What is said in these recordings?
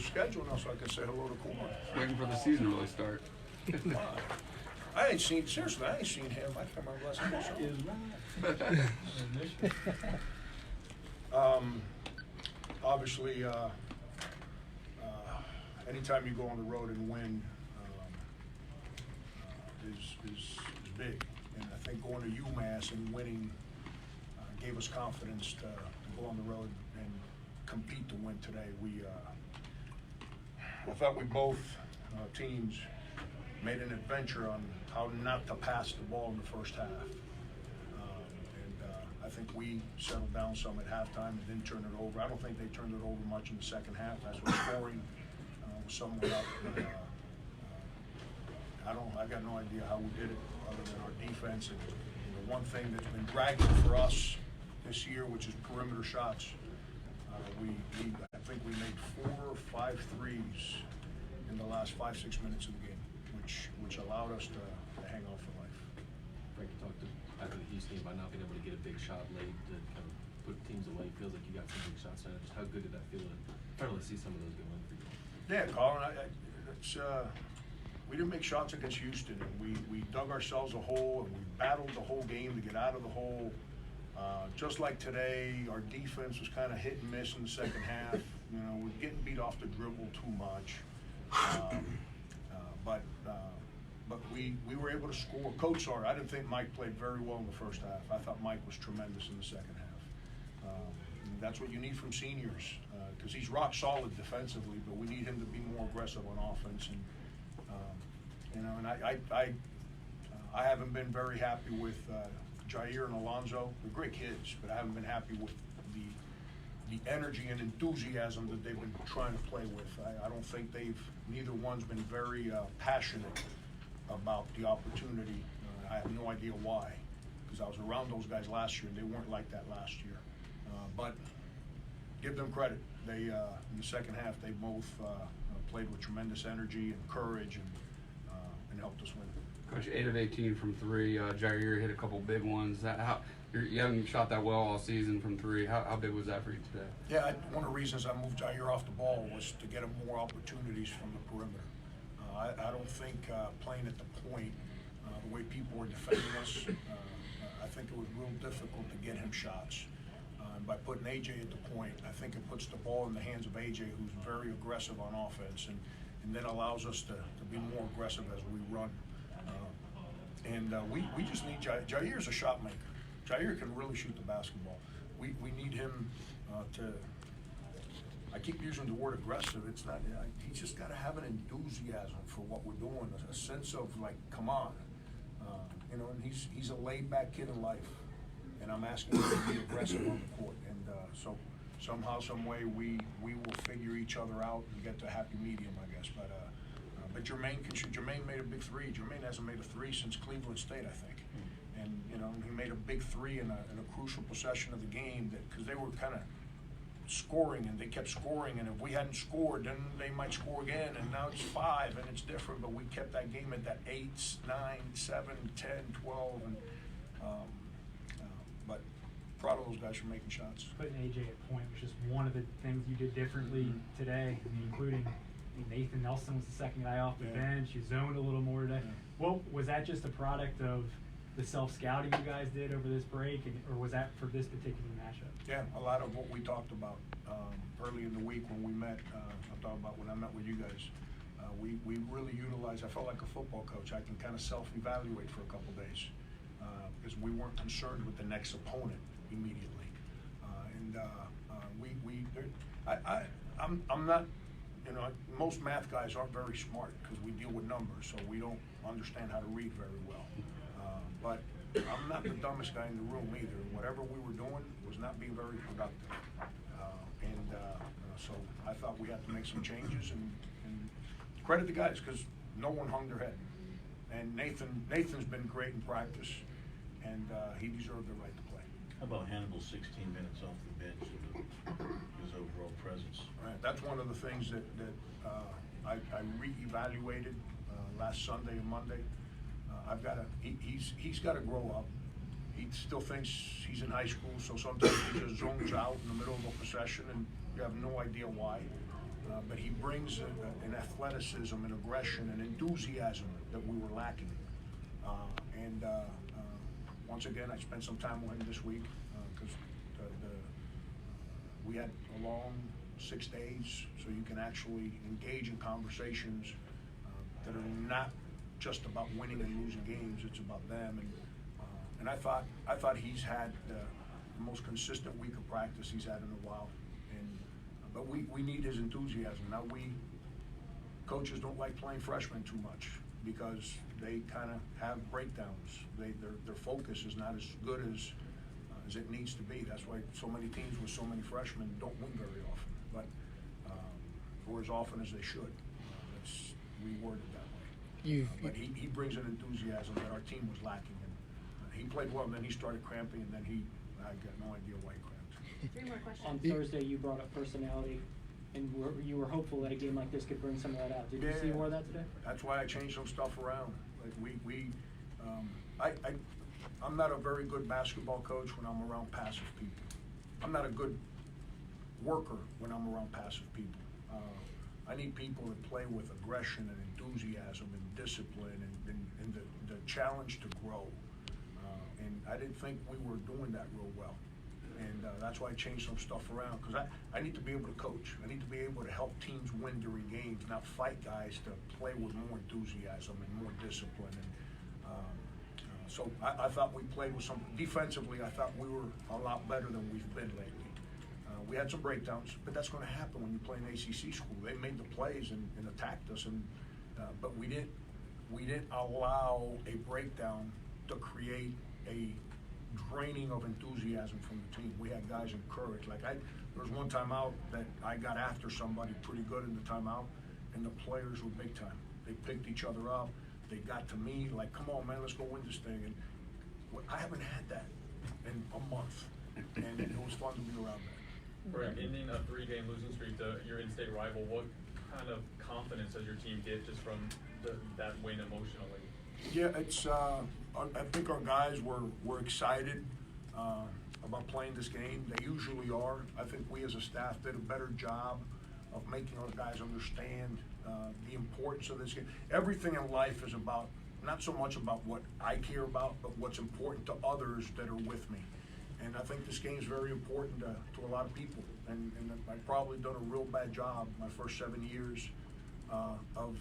schedule now so I can say hello to Kumar. Waiting for the season to really start. I ain't seen him. I can't remember last time I saw him. Obviously, anytime you go on the road and win is big. And I think going to UMass and winning gave us confidence to go on the road and compete to win today. I thought we both teams made an adventure on how not to pass the ball in the first half. I think we settled down some at halftime and didn't turn it over. I don't think they turned it over much in the second half. That's what scoring was somewhat up. But, I got no idea how we did it other than our defense. And the one thing that's been dragging for us this year, which is perimeter shots. I think we made 4 or 5 threes in the last 5-6 minutes of the game, which allowed us to hang on for life. Frank, you talked after the Houston game about not being able to get a big shot late to kind of put teams away. Feels like you got some big shots tonight. Just how good did that feel to finally see some of those go in for you? Yeah, Colin, we didn't make shots against Houston, and we dug ourselves a hole, and we battled the whole game to get out of the hole. Just like today, our defense was kind of hit and miss in the second half. We're getting beat off the dribble too much. But we were able to score. Coach, I didn't think Mike played very well in the first half. I thought Mike was tremendous in the second half. That's what you need from seniors, because he's rock solid defensively, but we need him to be more aggressive on offense. And I haven't been very happy with Jair and Alonzo. They're great kids, but I haven't been happy with the energy and enthusiasm that they've been trying to play with. I don't think neither one's been very passionate about the opportunity. I have no idea why, because I was around those guys last year and they weren't like that last year. But give them credit. They in the second half they both played with tremendous energy and courage and helped us win. Coach, 8 of 18 from 3. Jair hit a couple big ones. You haven't shot that well all season from 3. How big was that for you today? Yeah, one of the reasons I moved Jair off the ball was to get him more opportunities from the perimeter. I don't think playing at the point, the way people were defending us, I think it was real difficult to get him shots. By putting AJ at the point, I think it puts the ball in the hands of AJ, who's very aggressive on offense, and then allows us to be more aggressive as we run. We just need Jair's a shot maker. Jair can really shoot the basketball. We need him to. I keep using the word aggressive. It's not. He's just got to have an enthusiasm for what we're doing, a sense of like, come on, And he's a laid-back kid in life, and I'm asking him to be aggressive on the court. And so somehow, some way, we will figure each other out and get to a happy medium, I guess. But Jermaine can shoot. Jermaine made a big 3. Jermaine hasn't made a 3 since Cleveland State, I think. And he made a big 3 in a crucial possession of the game because they were kind of scoring and they kept scoring, and if we hadn't scored, then they might score again. And now it's 5 and it's different, but we kept that game at that 8, 9, 7, 10, 12, and but proud of those guys for making shots. Putting AJ at point was just one of the things you did differently today. I mean, including Nathan Nelson was the second guy off the bench. You zoned a little more today. Well, was that just a product of the self-scouting you guys did over this break, or was that for this particular matchup? Yeah, a lot of what we talked about early in the week when we met. I'm talking about when I met with you guys. We really utilized. I felt like a football coach. I can kind of self-evaluate for a couple days because we weren't concerned with the next opponent immediately. I'm not. Most math guys aren't very smart because we deal with numbers, so we don't understand how to read very well. But I'm not the dumbest guy in the room either. Whatever we were doing was not being very productive. So I thought we had to make some changes and credit the guys because no one hung their head. And Nathan's been great in practice, and he deserved the right to play. How about Hannibal's 16 minutes off the bench and his overall presence? Right. That's one of the things that I re-evaluated last Sunday and Monday. He's got to grow up. He still thinks he's in high school, so sometimes he just zones out in the middle of a possession, and you have no idea why. but he brings an athleticism, an aggression, an enthusiasm that we were lacking. And once again, I spent some time with him this week because we had a long 6 days, so you can actually engage in conversations that are not just about winning and losing games. It's about them. And I thought he's had the most consistent week of practice he's had in a while. But we need his enthusiasm. Now coaches don't like playing freshmen too much because they kind of have breakdowns. Their focus is not as good as it needs to be. That's why so many teams with so many freshmen don't win very often, but or as often as they should. Let's reword it that way. But he brings an enthusiasm that our team was lacking. And he played well, and then he started cramping, and then I got no idea why he cramped. 3 more questions. On Thursday, you brought up personality, and you were hopeful that a game like this could bring some of that out. Did you see more of that today? That's why I changed some stuff around. Like I'm not a very good basketball coach when I'm around passive people. I'm not a good worker when I'm around passive people. I need people that play with aggression and enthusiasm and discipline and the challenge to grow. And I didn't think we were doing that real well. And that's why I changed some stuff around, because I need to be able to coach. I need to be able to help teams win during games, not fight guys to play with more enthusiasm and more discipline. And so I thought we played with some, defensively, I thought we were a lot better than we've been lately. We had some breakdowns, but that's going to happen when you play an ACC school. They made the plays and attacked us, but we didn't allow a breakdown to create a draining of enthusiasm from the team. We had guys encouraged. There was one timeout that I got after somebody pretty good in the timeout, and the players were big time. They picked each other up. They got to me like, come on, man, let's go win this thing. And I haven't had that in a month, and it was fun to be around that. For ending a 3-game losing streak to your in-state rival, what kind of confidence does your team get just from that win emotionally? Yeah, it's. I think our guys were excited about playing this game. They usually are. I think we as a staff did a better job of making our guys understand the importance of this game. Everything in life is about, not so much about what I care about, but what's important to others that are with me. And I think this game is very important to a lot of people. And I've probably done a real bad job my first 7 years of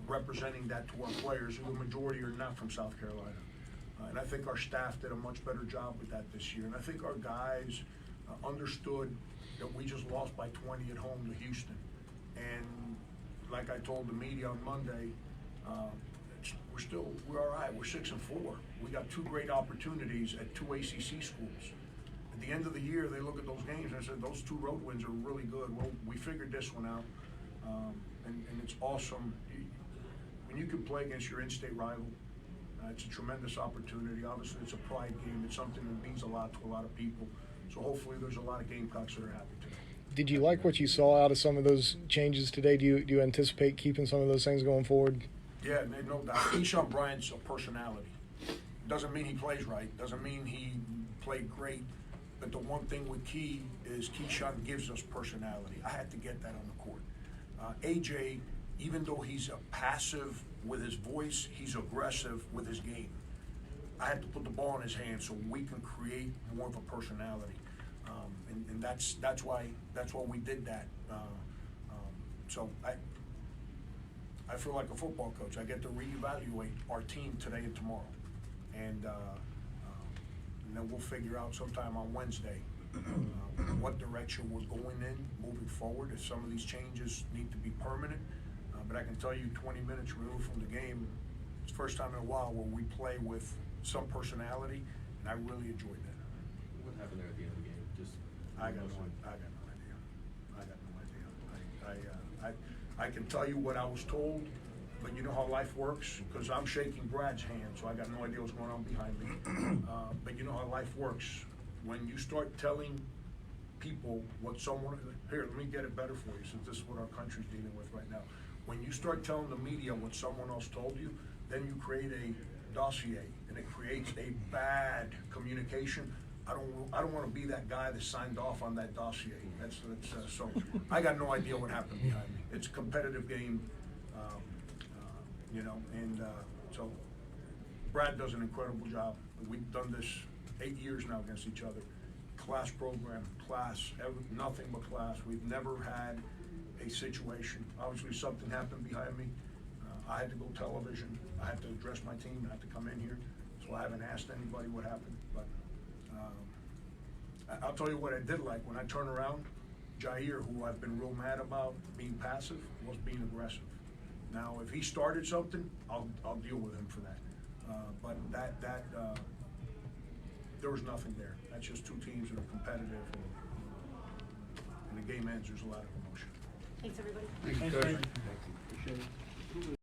representing that to our players, who the majority are not from South Carolina. And I think our staff did a much better job with that this year. And I think our guys understood that we just lost by 20 at home to Houston. And like I told the media on Monday, we're all right. We're 6-4. We got 2 great opportunities at 2 ACC schools. At the end of the year, they look at those games and said, those 2 road wins are really good. Well, we figured this one out. And it's awesome. When you can play against your in-state rival, it's a tremendous opportunity. Obviously, it's a pride game. It's something that means a lot to a lot of people. So hopefully there's a lot of Gamecocks that are happy today. Did you like what you saw out of some of those changes today? Do you anticipate keeping some of those things going forward? Yeah, no doubt. Keyshawn Bryant's a personality. Doesn't mean he plays right. Doesn't mean he played great. But the one thing with Key is Keyshawn gives us personality. I had to get that on the court. AJ, even though he's a passive with his voice, he's aggressive with his game. I had to put the ball in his hand so we can create more of a personality, and that's why we did that. So I feel like a football coach. I get to reevaluate our team today and tomorrow, and then we'll figure out sometime on Wednesday what direction we're going in moving forward. If some of these changes need to be permanent. But I can tell you 20 minutes removed from the game, it's the first time in a while where we play with some personality, and I really enjoyed that. What happened there at the end of the game? I got no idea. I can tell you what I was told, but you know how life works, because I'm shaking Brad's hand, so I got no idea what's going on behind me. But you know how life works. When you start telling people what someone, here, let me get it better for you, since this is what our country's dealing with right now. When you start telling the media what someone else told you, then you create a dossier, and it creates a bad communication I don't want to be that guy that signed off on that dossier. So I got no idea what happened behind me. It's a competitive game, you know, and so Brad does an incredible job. We've done this 8 years now against each other. Class program, nothing but class. We've never had a situation. Obviously, something happened behind me. I had to go television. I had to address my team. I had to come in here. So I haven't asked anybody what happened. But I'll tell you what I did like. When I turn around, Jair, who I've been real mad about being passive, was being aggressive. Now, if he started something, I'll deal with him for that. But there was nothing there. That's just two teams that are competitive, and the game ends. There's a lot of emotion. Thanks, everybody. Thank you, Thanks, Coach. David. Appreciate it.